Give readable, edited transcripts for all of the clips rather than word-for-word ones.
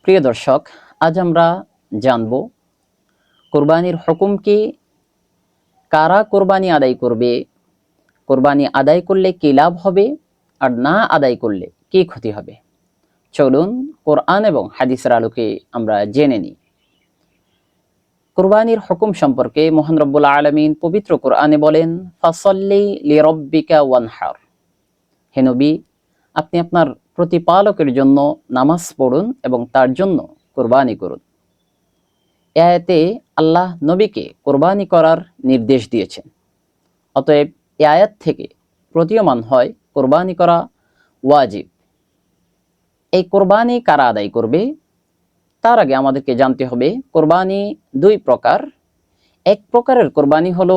প্রিয় দর্শক, আজ আমরা জানব কোরবানির হুকুম কি, কারা কোরবানি আদায় করবে, কোরবানি আদায় করলে কি লাভ হবে আর না আদায় করলে কি ক্ষতি হবে। চলুন কোরআন এবং হাদিসের আলোকে আমরা জেনে নিই। কোরবানির হুকুম সম্পর্কে মহান রব্বুল আলামিন পবিত্র কোরআনে বলেন, ফাসাল্লি লিরাব্বিকা ওয়ানহার। হে নবী, আপনি আপনার প্রতিপালকের জন্য নামাজ পড়ুন এবং তার জন্য কোরবানি করুন। এ আয়াতে আল্লাহ নবীকে কোরবানি করার নির্দেশ দিয়েছেন। অতএব এ আয়াত থেকে প্রতীয়মান হয় কোরবানি করা ওয়াজিব। এই কোরবানি কারা আদায় করবে, তার আগে আমাদেরকে জানতে হবে কোরবানি দুই প্রকার। এক প্রকারের কোরবানি হলো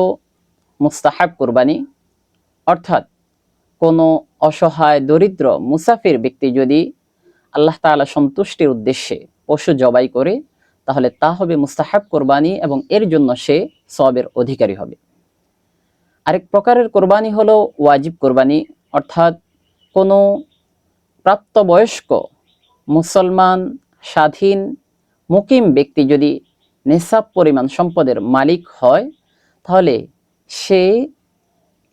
মুস্তাহাব কোরবানি, অর্থাৎ কোনো অসহায় দরিদ্র মুসাফির ব্যক্তি যদি আল্লাহ তাআলা সন্তুষ্টির উদ্দেশ্যে পশু জবাই করে, তাহলে তা হবে মুস্তাহাব কোরবানি এবং এর জন্য সে সওয়াবের অধিকারী হবে। আরেক প্রকারের কোরবানি হলো ওয়াজিব কোরবানি, অর্থাৎ কোনো প্রাপ্তবয়স্ক মুসলমান স্বাধীন মুকিম ব্যক্তি যদি নিসাব পরিমাণ সম্পদের মালিক হয়, তাহলে সে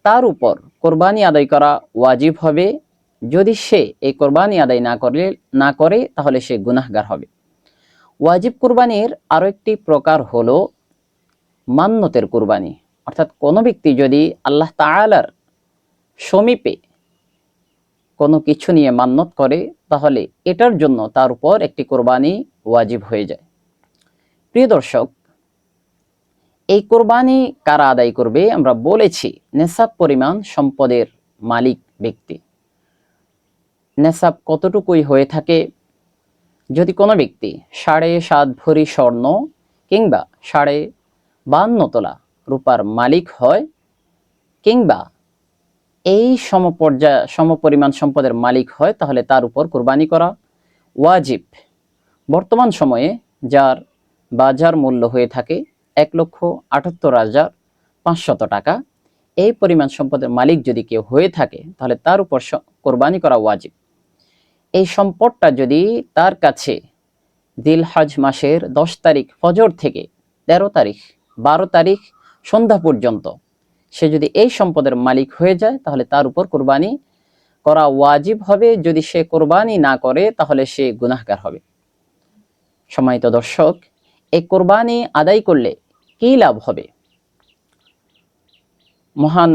তার উপর কোরবানি আদায় করা ওয়াজিব হবে। যদি সে এই কোরবানি আদায় না করে তাহলে সে গুনাহগার হবে। ওয়াজিব কোরবানির আরো একটি প্রকার হলো মান্নতের কোরবানি, অর্থাৎ কোনো ব্যক্তি যদি আল্লাহ তাআলার সমীপে কোনো কিছু নিয়ে মান্নত করে, তাহলে এটার জন্য তার উপর একটি কোরবানি ওয়াজিব হয়ে যায়। প্রিয় দর্শক, এই কোরবানি কারা আদায় করবে? আমরা বলেছি নেসাব পরিমাণ সম্পদের মালিক ব্যক্তি। নেসাব কতটুকুই হয়ে থাকে? যদি কোনো ব্যক্তি 7.5 ভরি স্বর্ণ কিংবা 52 তোলা রূপার মালিক হয়, কিংবা এই সমপরিমাণ সম্পদের মালিক হয়, তাহলে তার উপর কোরবানি করা ওয়াজিব। বর্তমান সময়ে যার বাজার মূল্য হয়ে থাকে 1,78,500 টাকা, এই পরিমাণ সম্পদের মালিক যদি কেউ হয়ে থাকে, তাহলে তার উপর কোরবানি করা ওয়াজিব। এই সম্পদটা যদি তার কাছে দিলহজ মাসের 10 তারিখ ফজর থেকে 13 তারিখ 12 তারিখ সন্ধ্যা পর্যন্ত সে যদি এই সম্পদের মালিক হয়ে যায়, তাহলে তার উপর কোরবানি করা ওয়াজিব হবে। যদি সে কোরবানি না করে তাহলে সে গুনাহগার হবে। সম্মানিত দর্শক, এই কোরবানি আদায় করলে কি লাভ হবে? মহান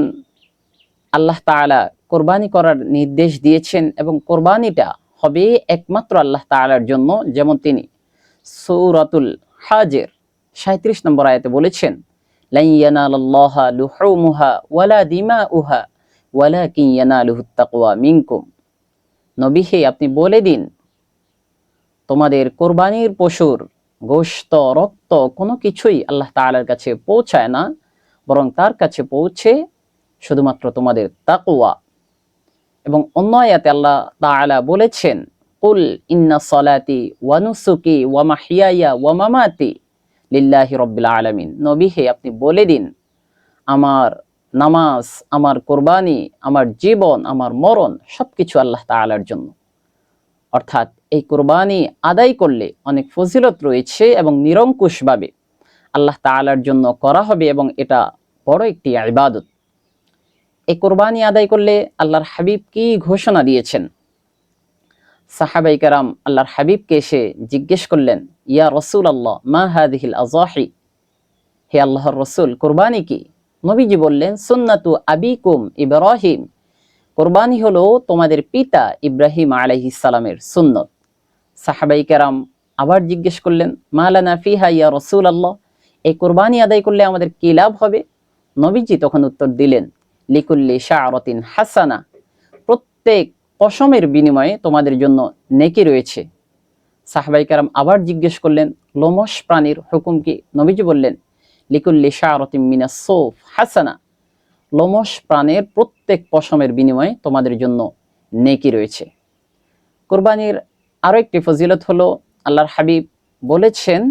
আল্লাহ তাআলা কোরবানি করার নির্দেশ দিয়েছেন এবং কোরবানিটা হবে একমাত্র আল্লাহ তাআলার জন্য। যেমন তিনি সূরাতুল হাজের 37 নম্বর আয়াতে বলেছেন, লা ইয়ানালাল্লাহা লুহুমুহা ওয়ালা দিমাউহা ওয়ালাকিন ইয়ানালুহুত তাকওয়া মিনকুম। নবী হে, আপনি বলে দিন, তোমাদের কোরবানির পশুর গোশত রক্ত কোনো কিছুই আল্লাহ তাআলার কাছে পৌঁছায় না, বরং তার কাছে পৌঁছে শুধুমাত্র তোমাদের তাকওয়া। এবং অন্য আয়াতে আল্লাহ তাআলা বলেছেন, কুল ইন্না সলাতি ওয়া নুসুকি ওয়া মাহইয়ায়া ওয়া মামাতি লিল্লাহি রাব্বিল আলামিন। নবী হে, আপনি বলে দিন, আমার নামাজ, আমার কোরবানি, আমার জীবন, আমার মরণ সবকিছু আল্লাহ তাআলার জন্য। অর্থাৎ এই কোরবানি আদায় করলে অনেক ফজিলত রয়েছে এবং নিরঙ্কুশভাবে আল্লাহ তাআলার জন্য করা হবে এবং এটা বড় একটি ইবাদত। এই কোরবানি আদায় করলে আল্লাহর হাবিব কি ঘোষণা দিয়েছেন? সাহাবায়ে কেরাম আল্লাহর হাবিবকে এসে জিজ্ঞেস করলেন, ইয়া রাসূলুল্লাহ, মা হাযিহিল আযাহি। হে আল্লাহর রাসূল, কোরবানি কি? নবীজি বললেন, সুন্নাতু আবিকুম ইব্রাহিম। কোরবানি হলো তোমাদের পিতা ইব্রাহিম আলাইহিস সালামের সুন্নত। সাহাবায়ে কেরাম আবার জিজ্ঞেস করলেন, মা লানা ফিহা ইয়া রাসূলুল্লাহ, এই কোরবানি আদায় করলে আমাদের কি লাভ হবে? নবীজি তখন উত্তর দিলেন, লিকুল্লি শাআরাতিন হাসানা, প্রত্যেক পশমের বিনিময়ে তোমাদের জন্য নেকি রয়েছে। সাহাবায়ে কেরাম আবার জিজ্ঞেস করলেন, লোমশ প্রাণীর হুকুম কি? নবীজি বললেন, লিকুল্লি শাআরাতিন মিনাস সৌফ হাসানা, লোমশ প্রাণের প্রত্যেক পশমের বিনিময়ে তোমাদের জন্য নেকি রয়েছে। কোরবানির আরো একটি ফজিলত হলো, আল্লাহর হাবিব বলেছেন,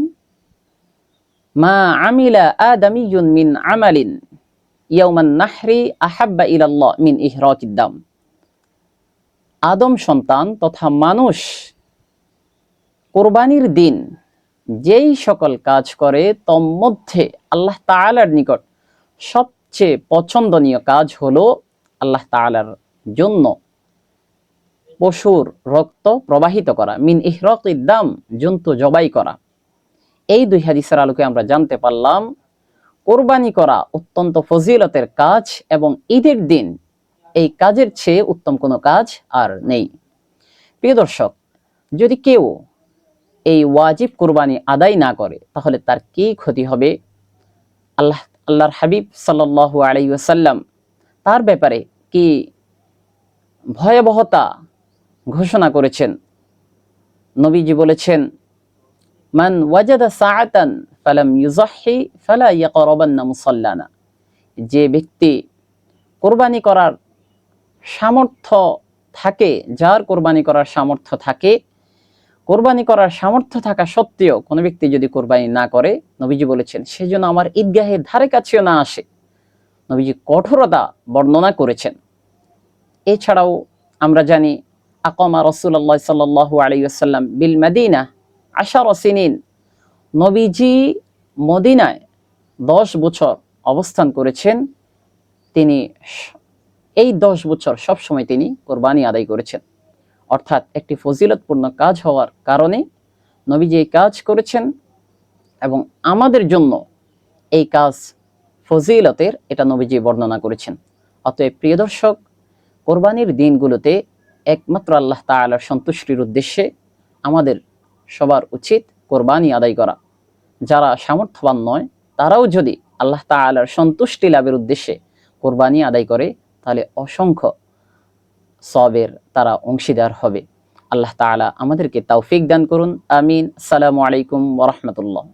মা আমিলা আদামিয়ুন মিন আমালিন ইয়াউমান নাহরি আহাব্বা ইলাল্লাহ মিন ইহরাকিদ দাম। আদম সন্তান তথা মানুষ কোরবানির দিন যেই সকল কাজ করে তন্মধ্যে আল্লাহ তাআলার নিকট সবচেয়ে পছন্দনীয় কাজ হলো আল্লাহ তাআলার জন্য পশুর রক্ত প্রবাহিত করা, মিন ইহরাকিদ দাম, জন্তু জবাই করা। এই দুই হাদিসের আলোকে আমরা জানতে পারলাম কোরবানি করা অত্যন্ত ফজিলতের কাজ এবং ঈদের দিন এই কাজের চেয়ে উত্তম কোনো কাজ আর নেই। প্রিয় দর্শক, যদি কেউ এই ওয়াজিব কোরবানি আদায় না করে তাহলে তার কি ক্ষতি হবে? আল্লাহর হাবিব সাল্লাল্লাহু আলাইহি ওয়াসাল্লাম তার ব্যাপারে কি ভয়াবহতা ঘোষণা করেছেন। নবীজি বলেছেন, মান ওয়াজাদা সাআতান ফালাম ইউযাহি ফালা ইয়াকরাবান্না মুসাল্লানা। যে ব্যক্তি কোরবানি করার সামর্থ্য থাকে, যার কোরবানি করার সামর্থ্য থাকে, কোরবানি করার সামর্থ্য থাকা সত্ত্বেও কোনো ব্যক্তি যদি কোরবানি না করে, নবীজি বলেছেন সেজন্য আমার ঈদগাহের ধারে কাছেও না আসে। নবীজি কঠোরতা বর্ণনা করেছেন। এছাড়াও আমরা জানি আকামা রাসূলুল্লাহ সাল্লাল্লাহু আলাইহি ওয়াসাল্লাম বিল মাদিনা 10 সিনিন। নবীজি মদিনায় 10 বছর অবস্থান করেছেন। তিনি এই 10 বছর সবসময় তিনি কোরবানি আদায় করেছেন। অর্থাৎ একটি ফজিলতপূর্ণ কাজ হওয়ার কারণে নবীজি এই কাজ করেছেন এবং আমাদের জন্য এই কাজ ফজিলতের, এটা নবীজি বর্ণনা করেছেন। অতএব প্রিয় দর্শক, কোরবানির দিনগুলোতে একমাত্র আল্লাহ তাআলার সন্তুষ্টির উদ্দেশ্যে আমাদের সবার উচিত কোরবানি আদায় করা। যারা সামর্থ্যবান নয় তারাও যদি আল্লাহ তাআলার সন্তুষ্টি লাভের উদ্দেশ্যে কোরবানি আদায় করে তাহলে অসংখ্য সওয়াবের তারা অংশীদার হবে। আল্লাহ তাআলা আমাদেরকে তৌফিক দান করুন। আমিন। আসসালামু আলাইকুম ওয়া রাহমাতুল্লাহ।